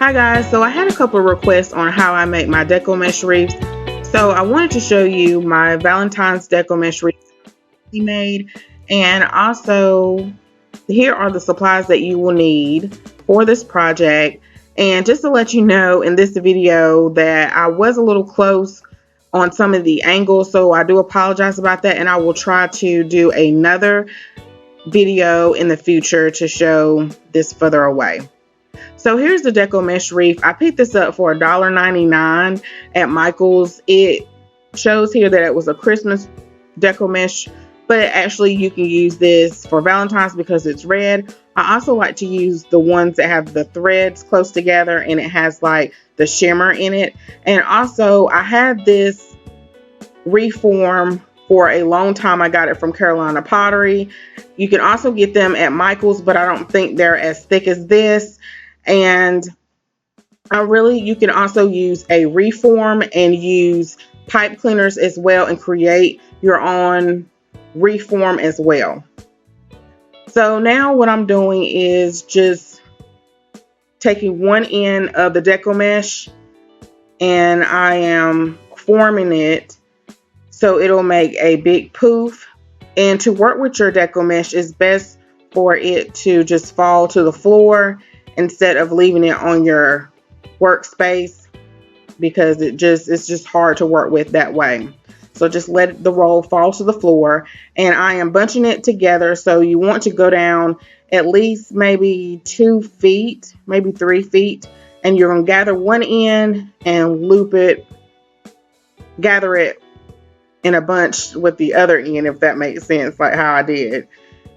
Hi guys, so I had a couple of requests on how I make my deco mesh wreaths. So I wanted to show you my Valentine's Deco mesh wreath made, and also here are the supplies that you will need for this project. And just to let you know in this video that I was a little close on some of the angles, so I do apologize about that, and I will try to do another video in the future to show this further away. So here's the Deco Mesh Reef. I picked this up for $1.99 at Michael's. It shows here that it was a Christmas Deco Mesh, but actually you can use this for Valentine's because it's red. I also like to use the ones that have the threads close together and it has like the shimmer in it. And also I had this reform for a long time. I got it from Carolina Pottery. You can also get them at Michael's, but I don't think they're as thick as this. And you can also use a reform and use pipe cleaners as well and create your own reform as well. So now what I'm doing is just taking one end of the deco mesh and I am forming it so it'll make a big poof. And to work with your deco mesh, it's best for it to just fall to the floor instead of leaving it on your workspace, because it's just hard to work with that way. So just let the roll fall to the floor, and I am bunching it together. So you want to go down at least maybe 2 feet, maybe 3 feet, and you're going to gather one end and loop it, gather it in a bunch with the other end, if that makes sense, like how I did.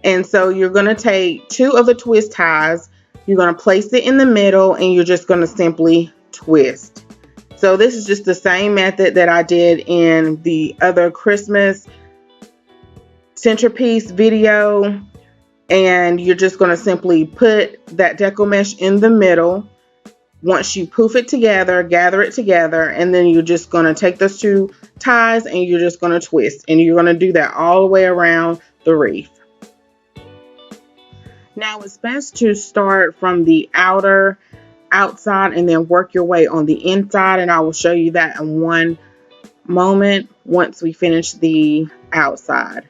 And so you're going to take 2 of the twist ties, you're going to place it in the middle, and you're just going to simply twist. So this is just the same method that I did in the other Christmas centerpiece video. And you're just going to simply put that deco mesh in the middle. Once you poof it together, gather it together, and then you're just going to take those 2 ties and you're just going to twist. And you're going to do that all the way around the wreath. Now it's best to start from the outside and then work your way on the inside, and I will show you that in one moment once we finish the outside.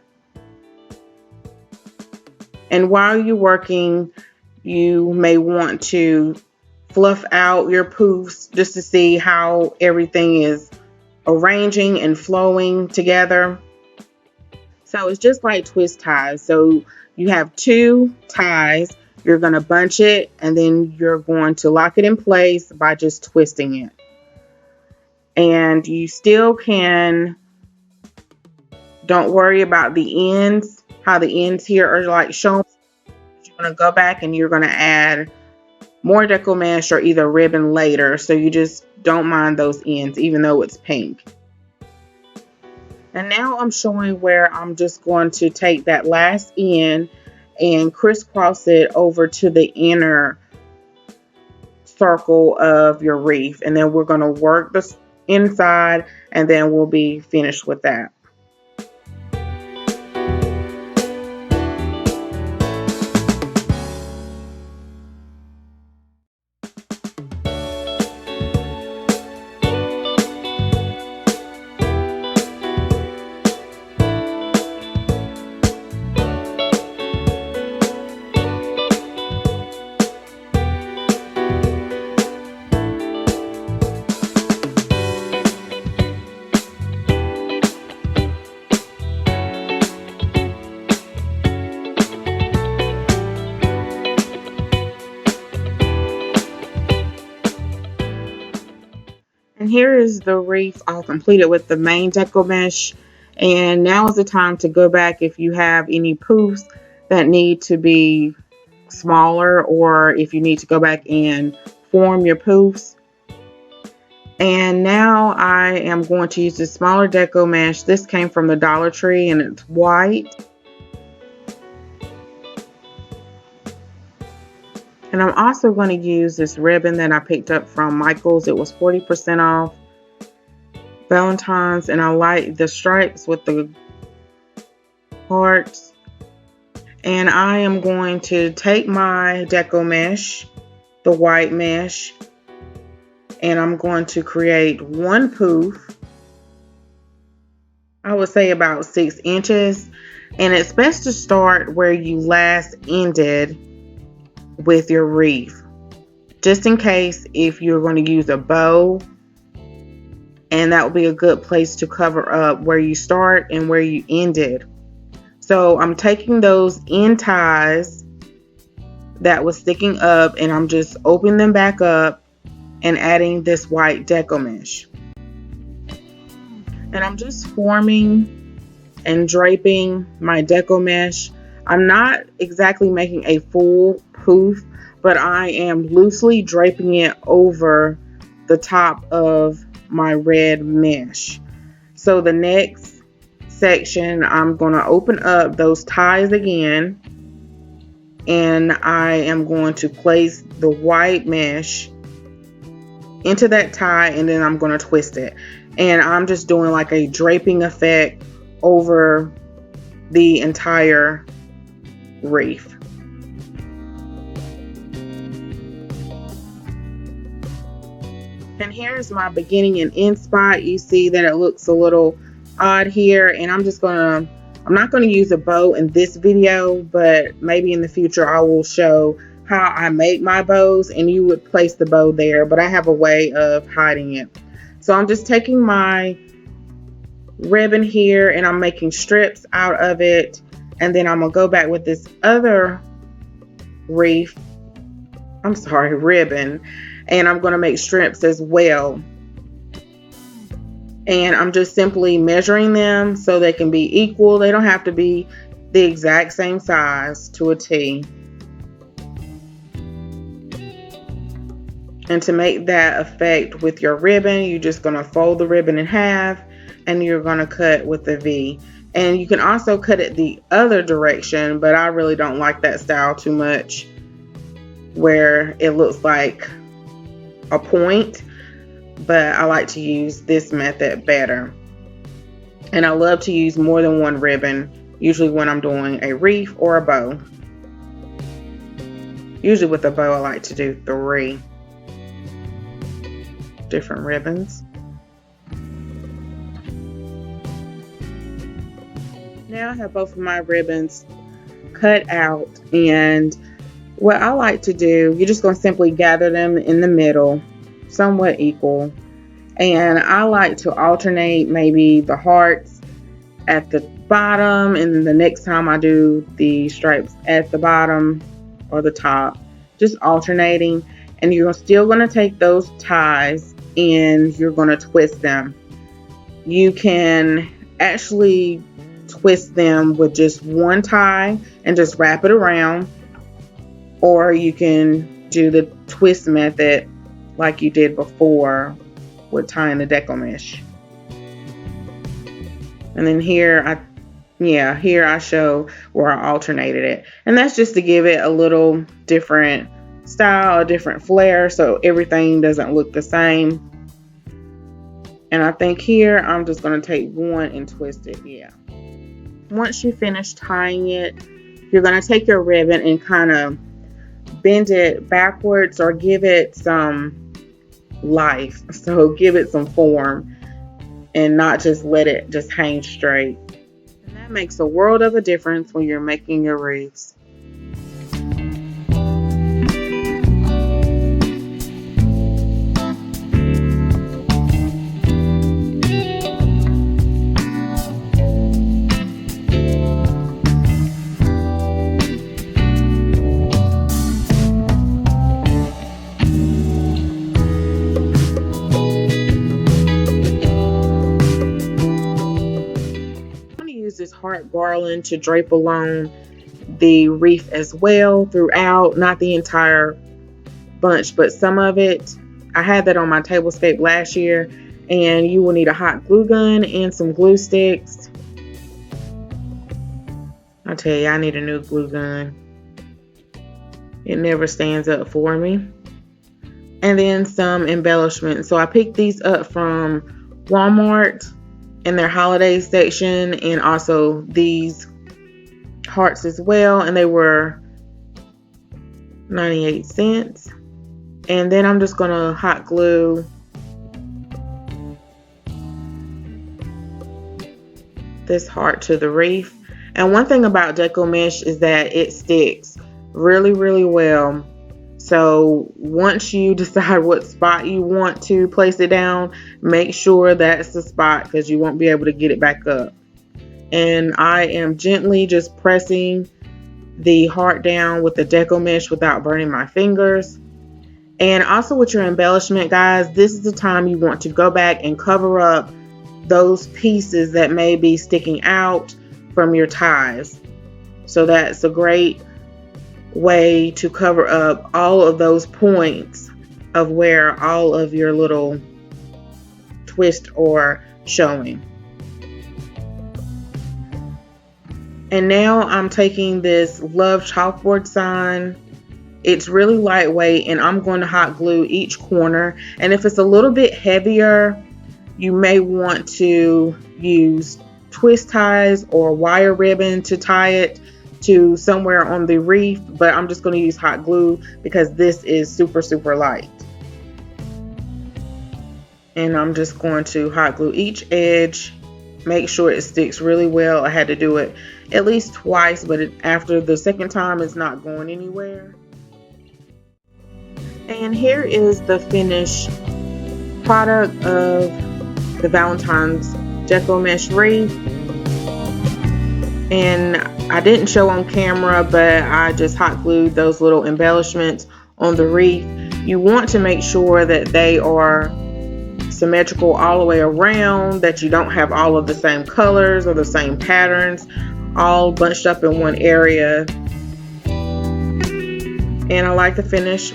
And while you're working, you may want to fluff out your poofs just to see how everything is arranging and flowing together. So it's just like twist ties. So you have 2 ties, you're going to bunch it, and then you're going to lock it in place by just twisting it. And you still don't worry about the ends, how the ends here are like shown. You're going to go back and you're going to add more deco mesh or either ribbon later, so you just don't mind those ends even though it's pink. And now I'm showing where I'm just going to take that last end and crisscross it over to the inner circle of your wreath. And then we're going to work the inside and then we'll be finished with that. And here is the wreath all completed with the main deco mesh. And now is the time to go back if you have any poofs that need to be smaller, or if you need to go back and form your poofs. And now I am going to use the smaller deco mesh. This came from the Dollar Tree and it's white. And I'm also going to use this ribbon that I picked up from Michael's. It was 40% off Valentine's, and I like the stripes with the hearts. And I am going to take my deco mesh, the white mesh, and I'm going to create one poof. I would say about 6 inches, and it's best to start where you last ended with your wreath, just in case if you're going to use a bow, and that would be a good place to cover up where you start and where you ended. So I'm taking those end ties that was sticking up, and I'm just opening them back up and adding this white deco mesh. And I'm just forming and draping my deco mesh. I'm not exactly making a full poof, but I am loosely draping it over the top of my red mesh. So the next section, I'm going to open up those ties again, and I am going to place the white mesh into that tie, and then I'm going to twist it. And I'm just doing like a draping effect over the entire wreath. And here's my beginning and end spot. You see that it looks a little odd here, and I'm not going to use a bow in this video, but maybe in the future I will show how I make my bows, and you would place the bow there, but I have a way of hiding it. So I'm just taking my ribbon here and I'm making strips out of it, and then I'm gonna go back with this other ribbon, and I'm gonna make strips as well. And I'm just simply measuring them so they can be equal. They don't have to be the exact same size to a T. And to make that effect with your ribbon, you're just going to fold the ribbon in half and you're going to cut with a V. And you can also cut it the other direction, but I really don't like that style too much, where it looks like a point, but I like to use this method better. And I love to use more than one ribbon, usually when I'm doing a wreath or a bow. Usually with a bow, I like to do 3 different ribbons. Now I have both of my ribbons cut out, and what I like to do, you're just going to simply gather them in the middle, somewhat equal, and I like to alternate maybe the hearts at the bottom, and then the next time I do the stripes at the bottom or the top, just alternating. And you're still going to take those ties and you're going to twist them. You can actually twist them with just one tie and just wrap it around, or you can do the twist method like you did before with tying the deco mesh. And then here I show where I alternated it, and that's just to give it a little different style, a different flair, so everything doesn't look the same. And I think here I'm just going to take one and twist it. Once you finish tying it, you're going to take your ribbon and kind of bend it backwards, or give it some life, so give it some form and not just let it just hang straight. And that makes a world of a difference when you're making your wreaths. This heart garland to drape along the wreath as well throughout, not the entire bunch, but some of it. I had that on my tablescape last year, and you will need a hot glue gun and some glue sticks. I tell you, I need a new glue gun. It never stands up for me. And then some embellishments. So I picked these up from Walmart in their holiday section, and also these hearts as well, and they were 98 cents. And then I'm just going to hot glue this heart to the reef. And one thing about deco mesh is that it sticks really, really well. So once you decide what spot you want to place it down, make sure that's the spot because you won't be able to get it back up. And I am gently just pressing the heart down with the deco mesh without burning my fingers. And also with your embellishment, guys, this is the time you want to go back and cover up those pieces that may be sticking out from your ties. So that's a great way to cover up all of those points of where all of your little twists are showing. And now I'm taking this love chalkboard sign. It's really lightweight and I'm going to hot glue each corner. And if it's a little bit heavier, you may want to use twist ties or wire ribbon to tie it to somewhere on the reef, but I'm just going to use hot glue because this is super, super light. And I'm just going to hot glue each edge, make sure it sticks really well. I had to do it at least twice, but after the second time, it's not going anywhere. And here is the finished product of the Valentine's Deco Mesh Wreath. And I didn't show on camera, but I just hot glued those little embellishments on the wreath. You want to make sure that they are symmetrical all the way around, that you don't have all of the same colors or the same patterns all bunched up in one area. And I like the finished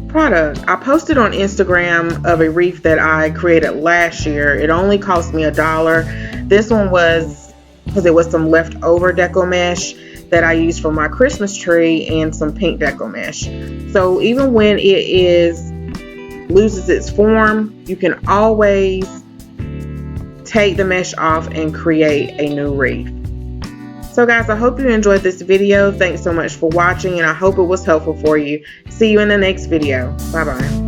product. I posted on Instagram of a wreath that I created last year. It only cost me $1. This one was because it was some leftover deco mesh that I used for my Christmas tree and some pink deco mesh. So even when it loses its form, you can always take the mesh off and create a new wreath. So guys, I hope you enjoyed this video. Thanks so much for watching and I hope it was helpful for you. See you in the next video. Bye bye.